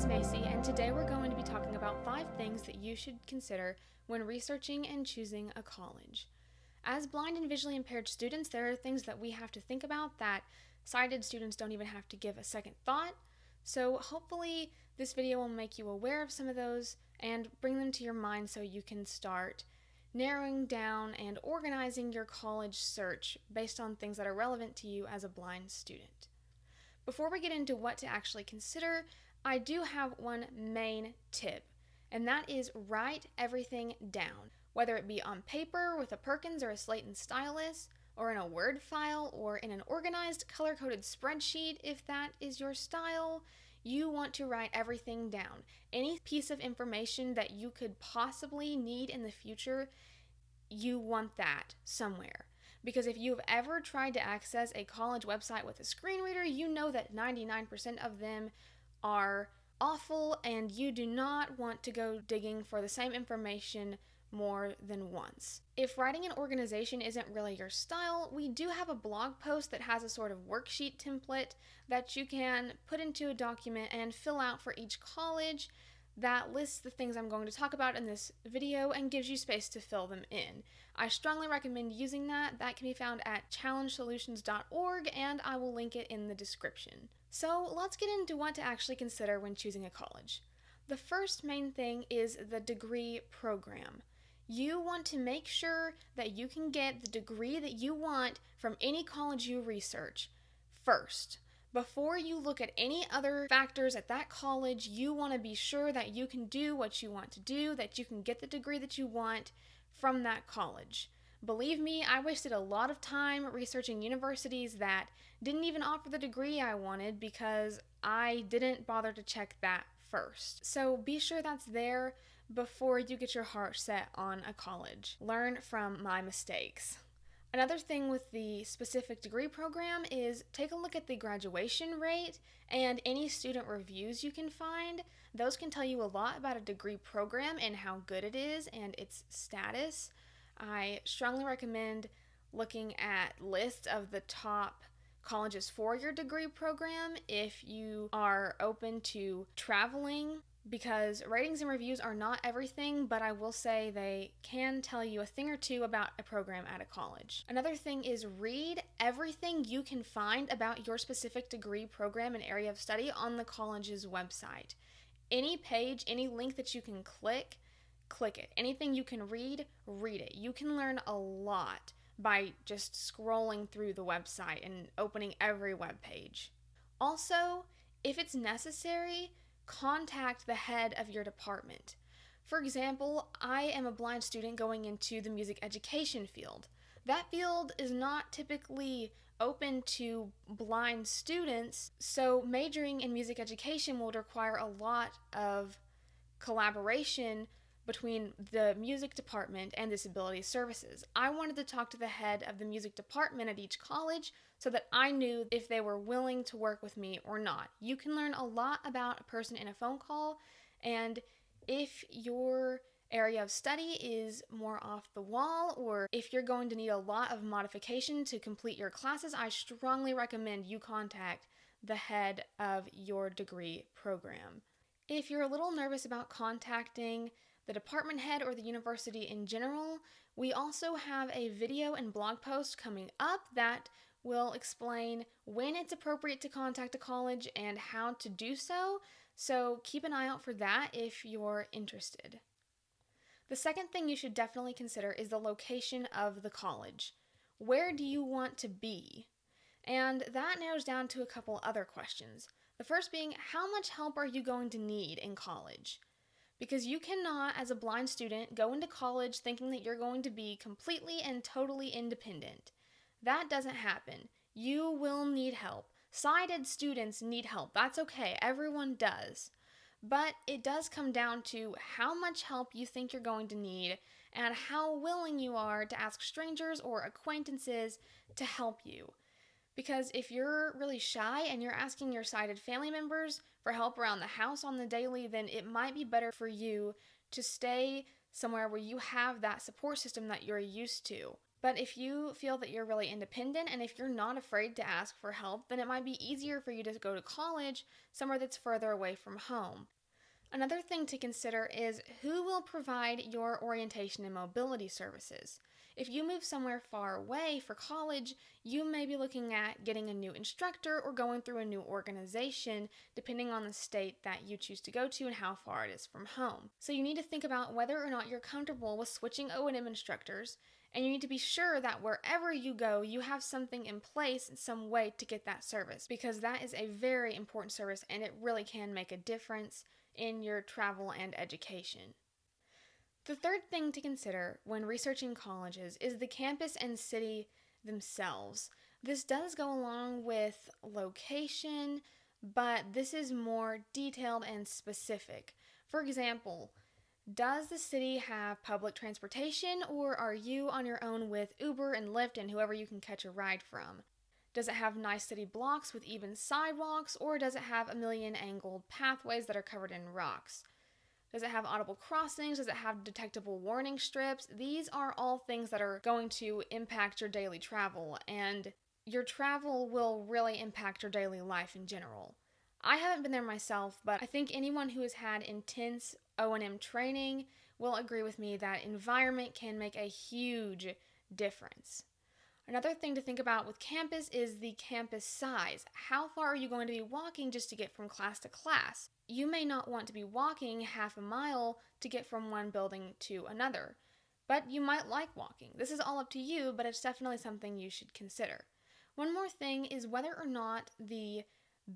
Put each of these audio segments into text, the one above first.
Macy, and today we're going to be talking about 5 things that you should consider when researching and choosing a college. As blind and visually impaired students, there are things that we have to think about that sighted students don't even have to give a second thought. So hopefully this video will make you aware of some of those and bring them to your mind so you can start narrowing down and organizing your college search based on things that are relevant to you as a blind student. Before we get into what to actually consider, I do have one main tip, and that is write everything down, whether it be on paper with a Perkins or a Slate and stylus, or in a Word file, or in an organized color-coded spreadsheet if that is your style. You want to write everything down. Any piece of information that you could possibly need in the future, you want that somewhere. Because if you've ever tried to access a college website with a screen reader, you know that 99% of them are awful, and you do not want to go digging for the same information more than once. If writing an organization isn't really your style, we do have a blog post that has a sort of worksheet template that you can put into a document and fill out for each college that lists the things I'm going to talk about in this video and gives you space to fill them in. I strongly recommend using that. That can be found at challengesolutions.org, and I will link it in the description. So let's get into what to actually consider when choosing a college. The first main thing is the degree program. You want to make sure that you can get the degree that you want from any college you research first. Before you look at any other factors at that college, you want to be sure that you can do what you want to do, that you can get the degree that you want from that college. Believe me, I wasted a lot of time researching universities that didn't even offer the degree I wanted because I didn't bother to check that first. So be sure that's there before you get your heart set on a college. Learn from my mistakes. Another thing with the specific degree program is take a look at the graduation rate and any student reviews you can find. Those can tell you a lot about a degree program and how good it is and its status. I strongly recommend looking at lists of the top colleges for your degree program if you are open to traveling, because ratings and reviews are not everything, but I will say they can tell you a thing or two about a program at a college. Another thing is read everything you can find about your specific degree program and area of study on the college's website. Any page, any link that you can click it. Anything you can read it. You can learn a lot by just scrolling through the website and opening every web page. Also, if it's necessary, contact the head of your department. For example, I am a blind student going into the music education field. That field is not typically open to blind students, so majoring in music education will require a lot of collaboration between the music department and disability services. I wanted to talk to the head of the music department at each college so that I knew if they were willing to work with me or not. You can learn a lot about a person in a phone call, and if your area of study is more off the wall, or if you're going to need a lot of modification to complete your classes, I strongly recommend you contact the head of your degree program. If you're a little nervous about contacting the department head or the university in general, we also have a video and blog post coming up that will explain when it's appropriate to contact a college and how to do so. So keep an eye out for that if you're interested. The second thing you should definitely consider is the location of the college. Where do you want to be? And that narrows down to a couple other questions. The first being, how much help are you going to need in college? Because you cannot, as a blind student, go into college thinking that you're going to be completely and totally independent. That doesn't happen. You will need help. Sighted students need help. That's okay. Everyone does. But it does come down to how much help you think you're going to need and how willing you are to ask strangers or acquaintances to help you. Because if you're really shy and you're asking your sighted family members for help around the house on the daily, then it might be better for you to stay somewhere where you have that support system that you're used to. But if you feel that you're really independent and if you're not afraid to ask for help, then it might be easier for you to go to college somewhere that's further away from home. Another thing to consider is who will provide your orientation and mobility services. If you move somewhere far away for college, you may be looking at getting a new instructor or going through a new organization, depending on the state that you choose to go to and how far it is from home. So you need to think about whether or not you're comfortable with switching O&M instructors, and you need to be sure that wherever you go, you have something in place, some way to get that service, because that is a very important service and it really can make a difference in your travel and education. The third thing to consider when researching colleges is the campus and city themselves. This does go along with location, but this is more detailed and specific. For example, does the city have public transportation, or are you on your own with Uber and Lyft and whoever you can catch a ride from? Does it have nice city blocks with even sidewalks, or does it have a million angled pathways that are covered in rocks? Does it have audible crossings? Does it have detectable warning strips? These are all things that are going to impact your daily travel, and your travel will really impact your daily life in general. I haven't been there myself, but I think anyone who has had intense O&M training will agree with me that environment can make a huge difference. Another thing to think about with campus is the campus size. How far are you going to be walking just to get from class to class? You may not want to be walking half a mile to get from one building to another, but you might like walking. This is all up to you, but it's definitely something you should consider. One more thing is whether or not the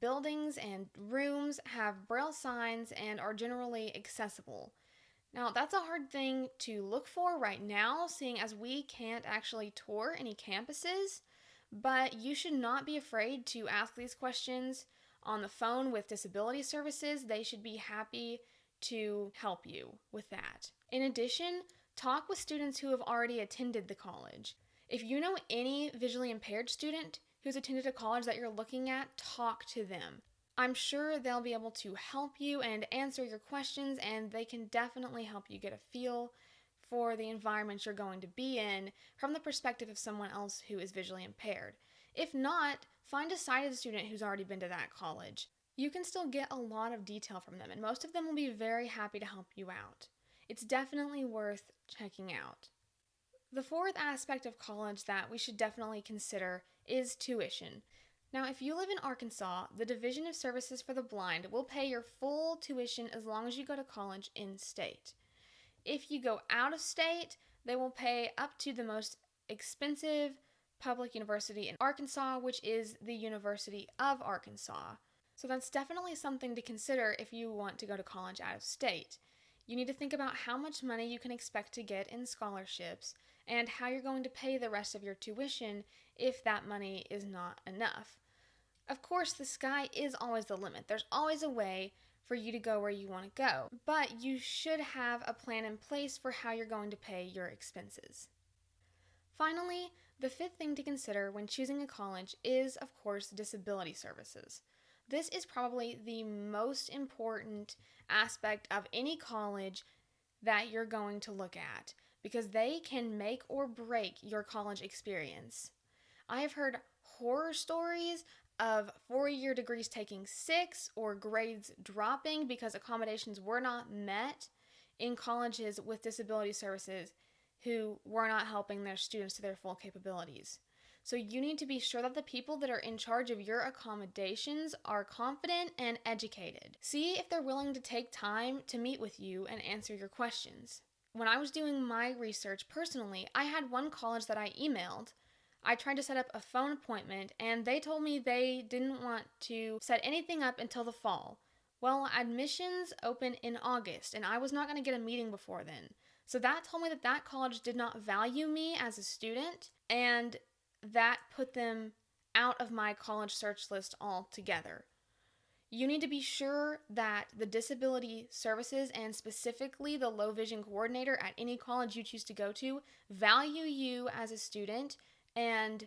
buildings and rooms have braille signs and are generally accessible. Now, that's a hard thing to look for right now, seeing as we can't actually tour any campuses, but you should not be afraid to ask these questions on the phone with disability services. They should be happy to help you with that. In addition, talk with students who have already attended the college. If you know any visually impaired student who's attended a college that you're looking at, talk to them. I'm sure they'll be able to help you and answer your questions, and they can definitely help you get a feel for the environment you're going to be in from the perspective of someone else who is visually impaired. If not, find a sighted student who's already been to that college. You can still get a lot of detail from them, and most of them will be very happy to help you out. It's definitely worth checking out. The fourth aspect of college that we should definitely consider is tuition. Now, if you live in Arkansas, the Division of Services for the Blind will pay your full tuition as long as you go to college in state. If you go out of state, they will pay up to the most expensive public university in Arkansas, which is the University of Arkansas. So that's definitely something to consider if you want to go to college out of state. You need to think about how much money you can expect to get in scholarships and how you're going to pay the rest of your tuition if that money is not enough. Of course, the sky is always the limit. There's always a way for you to go where you want to go, but you should have a plan in place for how you're going to pay your expenses. Finally, the fifth thing to consider when choosing a college is, of course, disability services. This is probably the most important aspect of any college that you're going to look at, because they can make or break your college experience. I have heard horror stories of 4-year degrees taking 6 or grades dropping because accommodations were not met in colleges with disability services who were not helping their students to their full capabilities. So you need to be sure that the people that are in charge of your accommodations are confident and educated. See if they're willing to take time to meet with you and answer your questions. When I was doing my research personally, I had one college that I emailed. I tried to set up a phone appointment, and they told me they didn't want to set anything up until the fall. Well, admissions open in August, and I was not going to get a meeting before then. So that told me that that college did not value me as a student, and that put them out of my college search list altogether. You need to be sure that the disability services, and specifically the low vision coordinator at any college you choose to go to, value you as a student and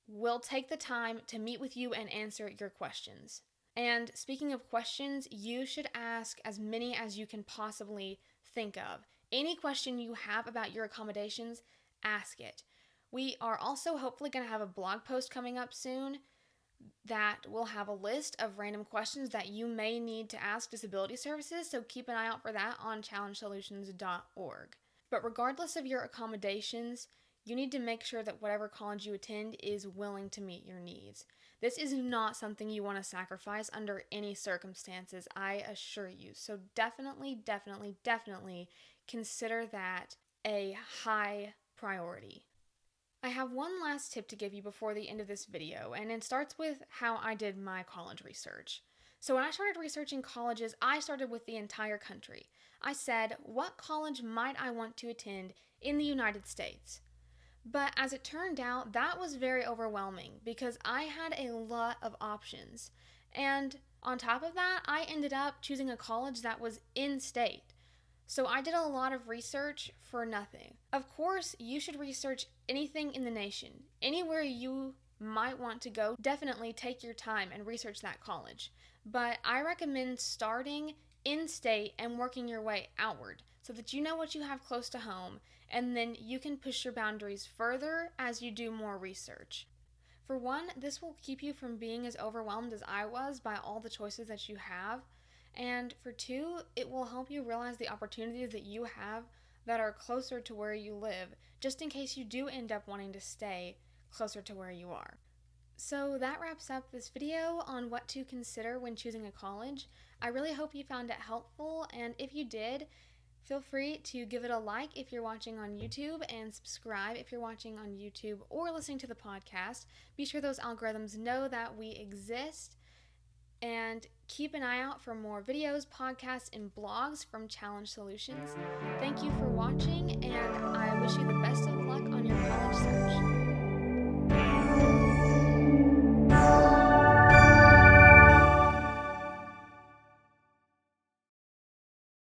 will take the time to meet with you and answer your questions. And speaking of questions, you should ask as many as you can possibly think of. Any question you have about your accommodations, ask it. We are also hopefully going to have a blog post coming up soon that will have a list of random questions that you may need to ask disability services, so keep an eye out for that on challengesolutions.org. But regardless of your accommodations, you need to make sure that whatever college you attend is willing to meet your needs. This is not something you want to sacrifice under any circumstances, I assure you. So definitely consider that a high priority. I have one last tip to give you before the end of this video, and it starts with how I did my college research. So when I started researching colleges, I started with the entire country. I said, what college might I want to attend in the United States? But as it turned out, that was very overwhelming because I had a lot of options. And on top of that, I ended up choosing a college that was in-state. So I did a lot of research for nothing. Of course, you should research anything in the nation. Anywhere you might want to go, definitely take your time and research that college. But I recommend starting in-state and working your way outward so that you know what you have close to home, and then you can push your boundaries further as you do more research. For one, this will keep you from being as overwhelmed as I was by all the choices that you have. And for two, it will help you realize the opportunities that you have that are closer to where you live, just in case you do end up wanting to stay closer to where you are. So that wraps up this video on what to consider when choosing a college. I really hope you found it helpful, and if you did, feel free to give it a like if you're watching on YouTube, and subscribe if you're watching on YouTube or listening to the podcast. Be sure those algorithms know that we exist. And keep an eye out for more videos, podcasts, and blogs from Challenge Solutions. Thank you for watching, and I wish you the best of luck on your